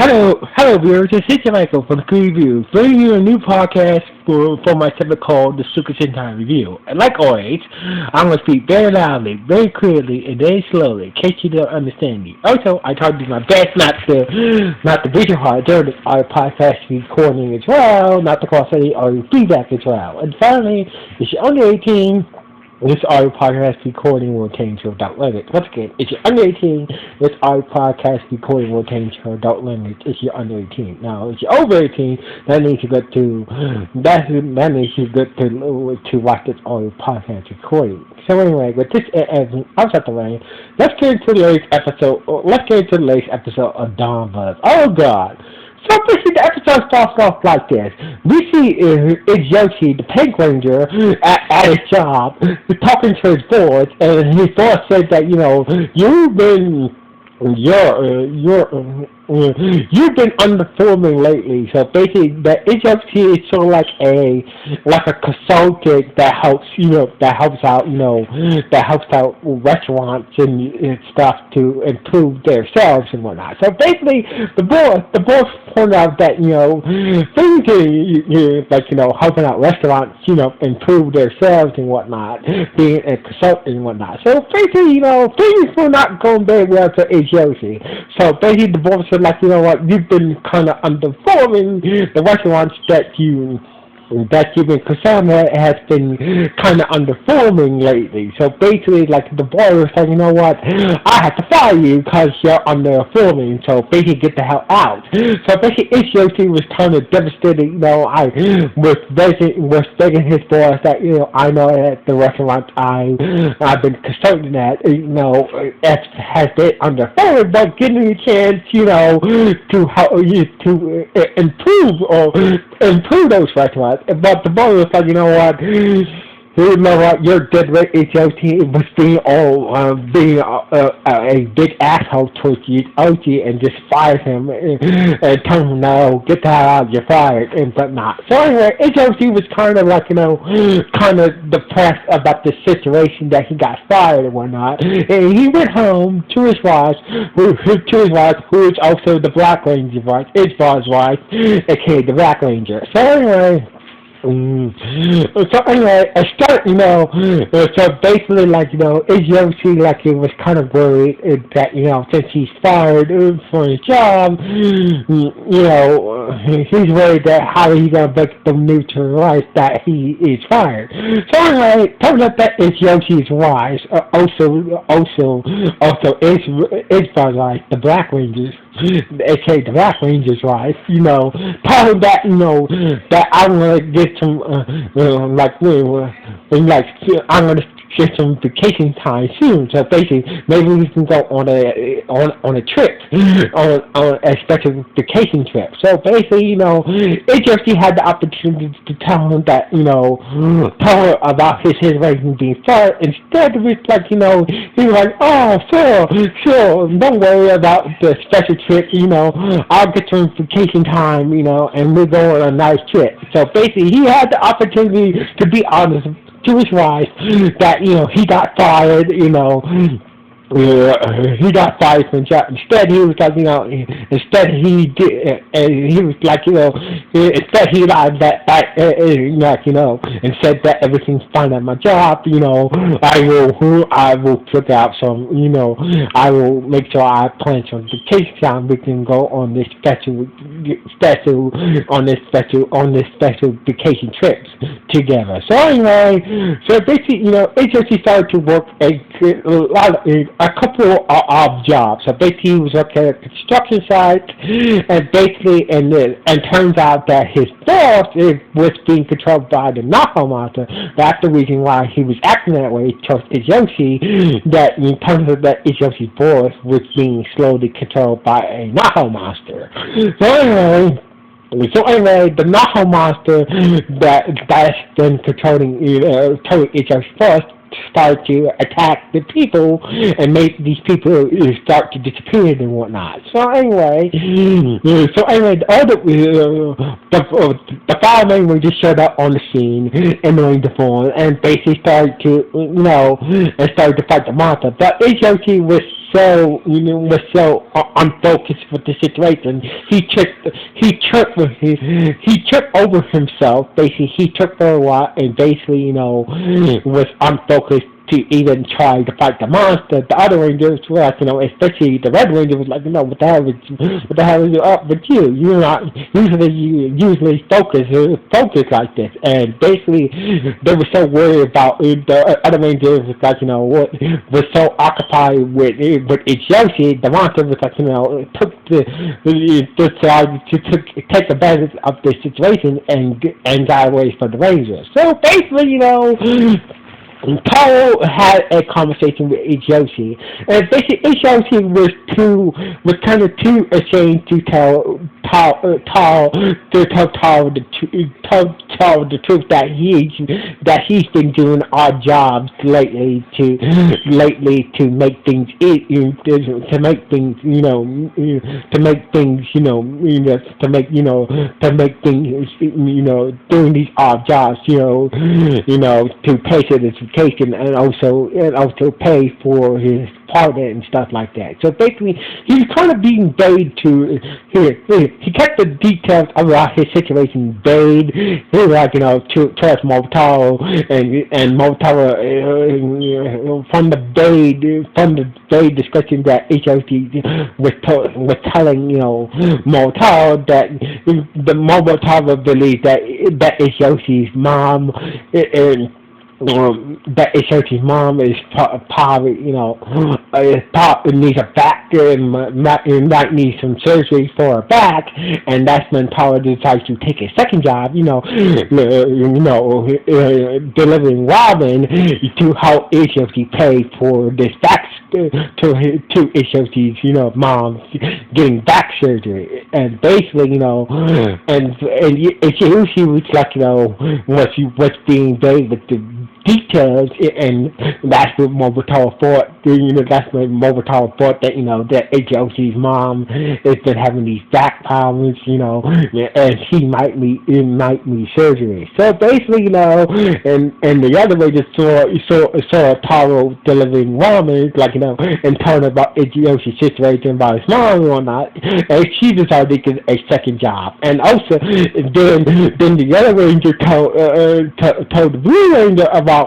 Hello viewers, it's Hitchin Michael from the Review, bringing you a new podcast for my segment called the Super Sentai Review. And like always, I'm going to speak very loudly, very clearly, and very slowly, in case you don't understand me. Also, I try to do my best not to breach your heart during our podcast recording as well, not to cause any audio feedback as well. And finally, if you're under 18, this audio podcast recording will contain your adult limits. Once again, if you're under 18, this audio podcast recording will contain your adult limits if you're under 18. Now, if you're over 18, that means you got to watch this audio podcast recording. So anyway, with this out the way, let's get into the latest episode. Of Donbrothers. Oh God. So basically, the episode starts off like this. We see it's Yoshi, the Pink Ranger, at his job, talking to his boss, and his boss said that, you've been underperforming lately. So basically, the HFT is sort of like a consultant that helps out restaurants and stuff to improve their sales and whatnot. So basically, the boss pointed out that things helping out restaurants improve their sales and whatnot, being a consultant and whatnot. So basically, things were not going very well for HFT. So basically, the boss said, you've been kind of underperforming the restaurants that you've been concerned with has been kind of underperforming lately. So basically, the boy was like, I have to fire you because you're underperforming. So basically, get the hell out. So basically, Yoshi was kind of devastated. I was begging his boss that I know that the restaurant I've been consulting at has been underperforming, but give me a chance to help you to improve those restaurants. But the boy was like, you're dead right, HOT was being a big asshole towards OG and just fired him and told him, no, get the hell out, you're fired, and whatnot. So anyway, HOT was kind of kind of depressed about the situation that he got fired and whatnot. And he went home to his wife, who is also the Black Ranger's wife, his boss's wife, aka the Black Ranger. So anyway, so anyway, so basically, Yoshi, he was kind of worried that, since he's fired for his job, he's worried that how he's going to break the news to his wife that he is fired. So anyway, turns out that it's Yoshi's wife, also is wife, the Black Rangers, aka the Black Ranger's wife, tell him that, that I'm going to get some, I'm going to get some vacation time soon. So basically, maybe we can go on a trip, on a special vacation trip. So basically, HFC had the opportunity to tell him that, tell her about his reason being fired. Instead, it was he was like, oh, sure, don't worry about the special trip, I'll get some vacation time, and we'll go on a nice trip. So basically, he had the opportunity to be honest to his wife that he got fired, he got fired from job. Instead, he was instead he did, he was instead he lied back, and said that everything's fine at my job. I will figure out some, I will make sure I plan some vacation time. We can go on this special vacation trips together. So anyway, so basically, HOC started to work a couple of jobs. So basically, he was working at a construction site, and basically, and turns out that his boss was being controlled by the Naho monster. That's the reason why he was acting that way towards Yoshi. That in terms of that Yoshi's boss was being slowly controlled by a Naho monster. So anyway, the Naho monster that's been controlling Yoshi boss start to attack the people and make these people start to disappear and whatnot. So anyway, the firemen were just showed up on the scene and knowing the phone and basically started to fight the monster. But HOT was was so unfocused with the situation. He tripped over himself. Basically, he tripped for a while and basically, was unfocused to even try to fight the monster. The other Rangers were like, especially the Red Ranger was like, what the hell is up with you? You're not usually focus like this. And basically, they were so worried about the other Rangers was like, what was so occupied with Yoshi. The monster was like, took decided to take advantage of the situation and got away from the Rangers. So basically, Taro had a conversation with Ichiyoshi, and basically Ichiyoshi was kind of too ashamed to tell Taro the truth that he's been doing odd jobs lately to make things to make things doing these odd jobs to pay for this vacation and also pay for his partner and stuff like that. So basically, he's kind of being bade to he kept the details about his situation bade. He was like, to trust Motaro and Motaro from the bade discussion that HOT was telling Motaro that the Motaro believes that HOT's mom that Ishochi's mom is probably, needs a back and might need some surgery for her back, and that's when Taro decides to take a second job, delivering ramen to help Ishochi pay for this back to Ishochi's, mom getting back surgery, and basically, and Ishochi was like, what's being paid with the details, and that's what Mobutaro thought. That's what Mobutaro thought that that HOC's mom has been having these back problems, and she might need surgery. So basically, and the other way just saw Taro delivering ramen, and telling about HOC's situation about his mom and whatnot, and she decided to get a second job, and also then the other ranger told the Blue Ranger about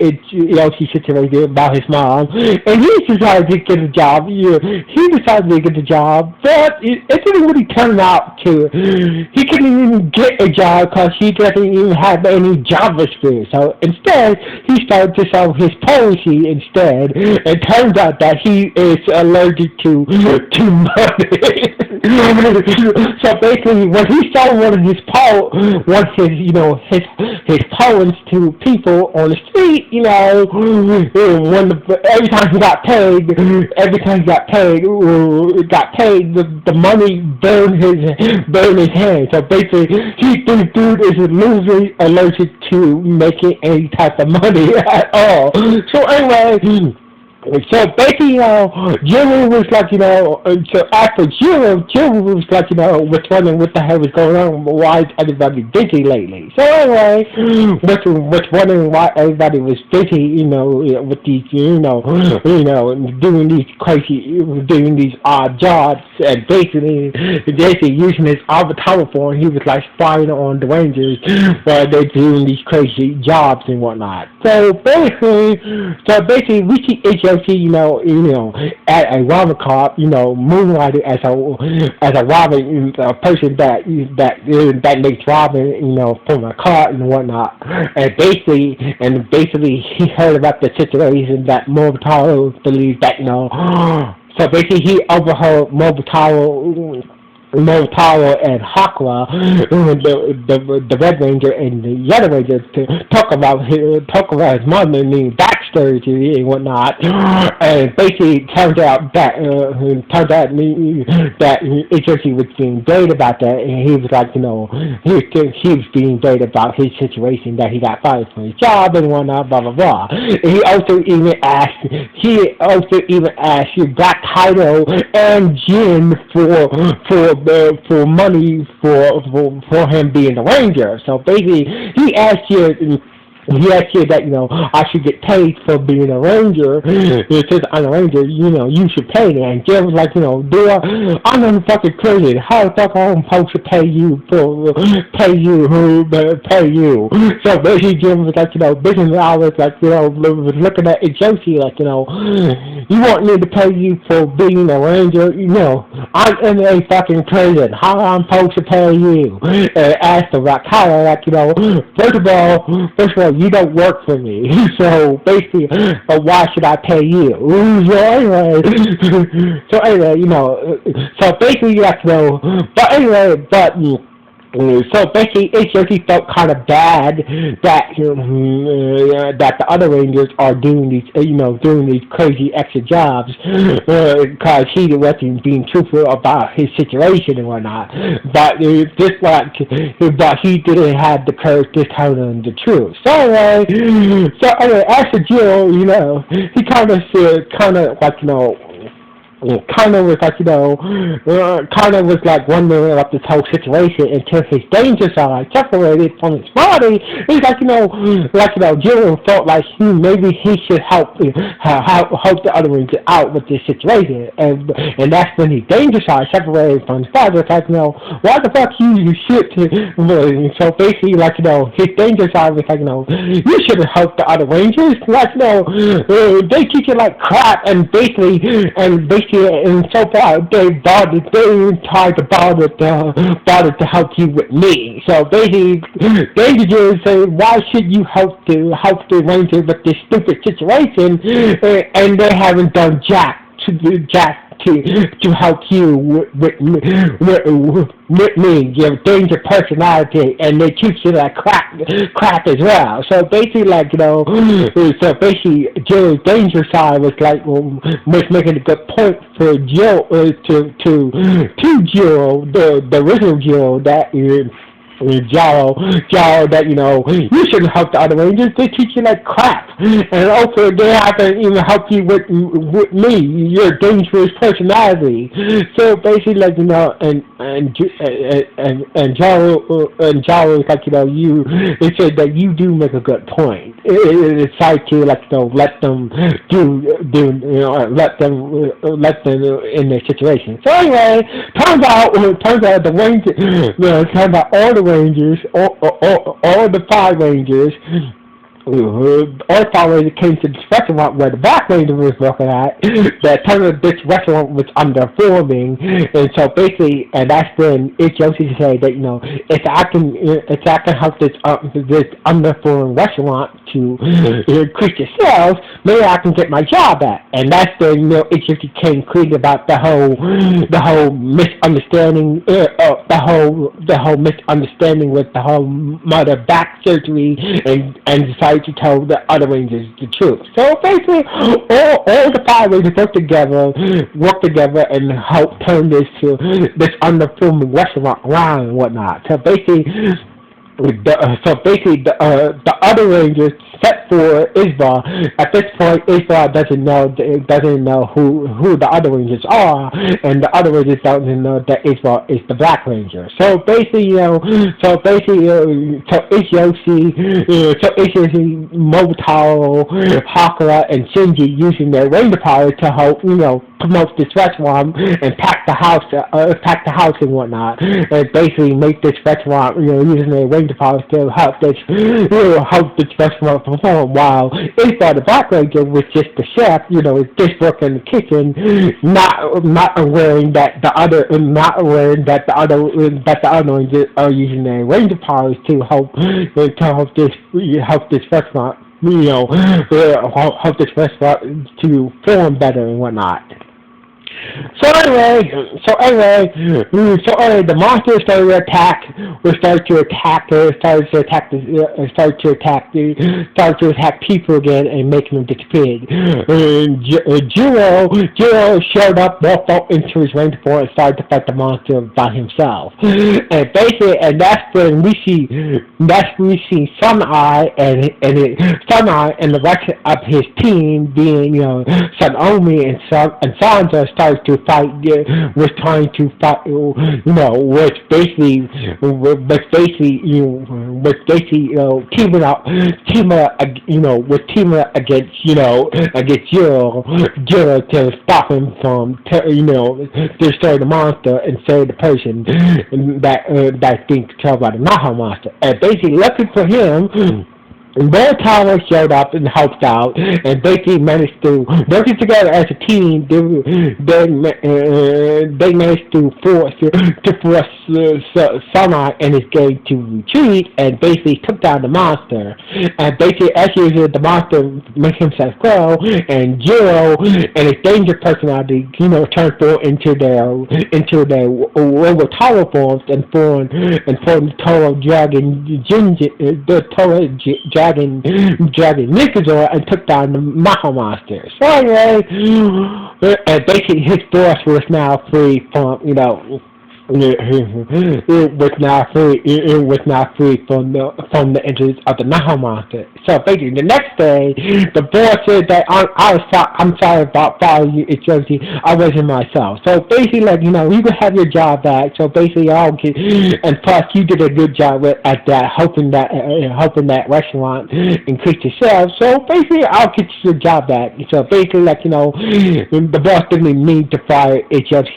Yoshi's situation about his mom, and he decided to get a job. He decided to get the job, but it didn't really turn out to. He couldn't even get a job because he doesn't even have any job experience. So instead, he started to sell his policy instead. It turns out that he is allergic to money. So basically, when he sold one of his his poems to people on the street, every time he got paid, the money burned his hand. So basically, this dude is literally allergic to making any type of money at all. So anyway. So basically, Jimmy was like, so after Jimmy was like, was wondering what the hell was going on, why is everybody busy lately? So anyway, was wondering why everybody was busy, with these, doing these odd jobs, and basically using his Avataro form, he was like spying on the Rangers while they're doing these crazy jobs and whatnot. So basically, we see at a ramen cop, moonlighted as a ramen person that makes ramen, from a cart and whatnot. And basically he heard about the situation that Mobutaro believes that, so basically he overheard Mobutaro and Hakura, the Red Ranger and the Yellow Ranger, to talk about his mother needing back surgery and whatnot. And basically, turns out that Ichiyoshi was being baited about that, and he was like, he was being baited about his situation that he got fired from his job and whatnot, blah blah blah. And he also even asked Black Kaido and Jin for money for him being a ranger. So basically, he asked he asked you that, I should get paid for being a ranger. Since I'm a ranger, you should pay me. And Jim was like, dude, I'm fucking crazy. How the fuck am I supposed to pay you? So basically, Jim was like, business hours, like, was looking at Josie, like, you want me to pay you for being a ranger? I'm in a fucking prison. How am I supposed to pay you? And asked him, like, how, like, first of all, you don't work for me. So basically, why should I pay you? So anyway, so basically, like, but anyway, so basically, HOT felt kind of bad that that the other Rangers are doing these crazy extra jobs because he wasn't being truthful about his situation and whatnot. But but he didn't have the courage to tell them the truth. So anyway, after Jill, he kind of like kind of was like, kind of was like wondering about this whole situation until his danger side separated from his body. He's like, Jill felt like maybe he should help the other ones out with this situation, and that's when his danger side separated from his body. It's like, why the fuck you shit? So basically, like, his danger side was like, you should have helped the other Rangers. Like, they treat you like crap, and basically, and so far they tried to bother to help you with me. So basically, they just say, why should you help the Rangers with this stupid situation, and they haven't done jack to help you with me, your danger personality, and they treat you like crap as well. So basically, like, Joe's danger side was like, was making a good point for Joe, to Joe, the original Joe, that Jaro, that, you shouldn't help the other Rangers. They teach you like crap. And also, they haven't even helped you with me, your dangerous personality. So basically, like, and Jaro is like, it said that you do make a good point. It's like to, like, let them let them in their situation. So anyway, turns out the Rangers, turns out all the Rangers, all the 5 Rangers, all 5 Rangers came to this restaurant where the Black Ranger was working at. That turned out this restaurant was underperforming, and so basically, and that's when Josie said that, if I can help this underperforming restaurant to increase the sales, maybe I can get my job back. And that's when Josie came clean about the whole misunderstanding, the whole misunderstanding with the whole mother back surgery, and decided to tell the other Rangers the truth. So basically, all the 5 Rangers work together and help turn this underperforming restaurant around and whatnot. So basically, the other Rangers set for Isbar. At this point, Isbar doesn't know who the other Rangers are, and the other Rangers don't know that Isbar is the Black Ranger. So basically, Mobutaro, Hakura, and Shinji using their Ranger power to help promote this restaurant and pack the house and whatnot, and basically make this restaurant using their Ranger powers to help this restaurant perform. While Isbar the Black Ranger was just the chef, just working in the kitchen, not aware that the other Rangers are using their Ranger powers to help this restaurant, help this restaurant to form better and whatnot. So anyway, the monsters started to attack people again and making them disappear. Jiro showed up, walked out into his ranger forest, and started to fight the monster by himself. And basically, and that's when we see Sun-Eye and the rest of his team, being Sunomi and Sansa, started to fight, was trying to fight, was basically, teaming up against, Zero to stop him from, destroy the monster and save the person that's being controlled by the Naha monster. And basically, looking for him. Their tower showed up and helped out, and basically managed to working together as a team. They managed to force Sunlight and his gang to retreat, and basically took down the monster. And basically, as usual, the monster made himself grow, and Zero and his danger personality, transformed into their over tower forms and formed the total dragon Nikazor and took down the Maha monster. So anyway, and basically his boss was now free from, it was now free from the entrance of the Naha monster. So basically, the next day, the boss said that I'm sorry about following you, it's Josie. I wasn't myself. So basically, you can have your job back. So basically, and plus you did a good job at that, helping that restaurant increase the sales. So basically, I'll get your job back. So basically, the boss didn't need to fire it. Just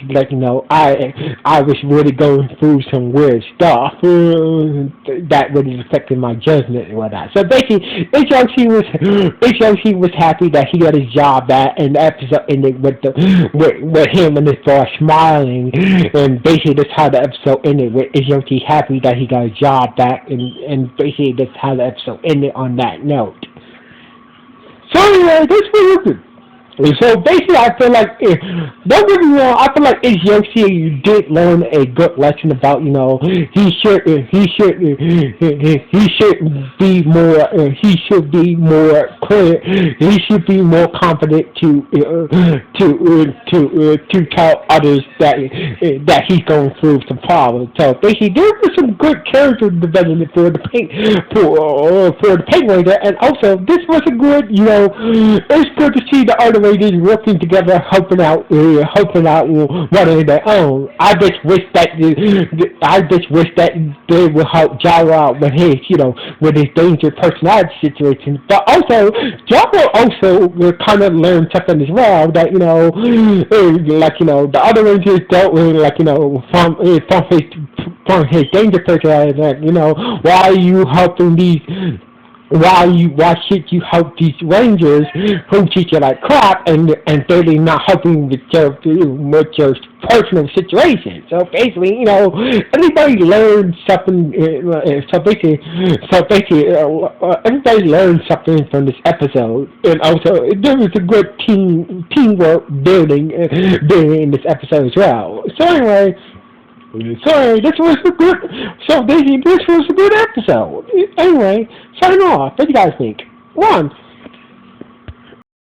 I was really going through some weird stuff that really affected my judgment and whatnot. So basically, HOC was happy that he got his job back, and the episode ended with him and his boss smiling, and basically that's how the episode ended, with HOC happy that he got his job back, and basically that's how the episode ended on that note. So anyway, this was good. So basically, I feel like, don't get me wrong, I feel like HOC did learn a good lesson about, he should be more clear, he should be more confident to tell others that he's going through some problems. So basically, there was some good character development for the Pink Ranger, and also this was a good, it's good to see the other Rangers working together, helping out one of their own. I just wish that they would help Gyro out with his, with his danger personality situation. But also, Gyro also will kind of learn something as well that the other Rangers don't really from his danger personality. Why are you helping these? Why should you help these Rangers who treat you like crap and they're not helping with your personal situation? So basically, everybody learned something. So basically, everybody learned something from this episode, and also there was a good teamwork building in this episode as well. So anyway. Sorry, this was a good episode. Anyway, sign off. What do you guys think? 1.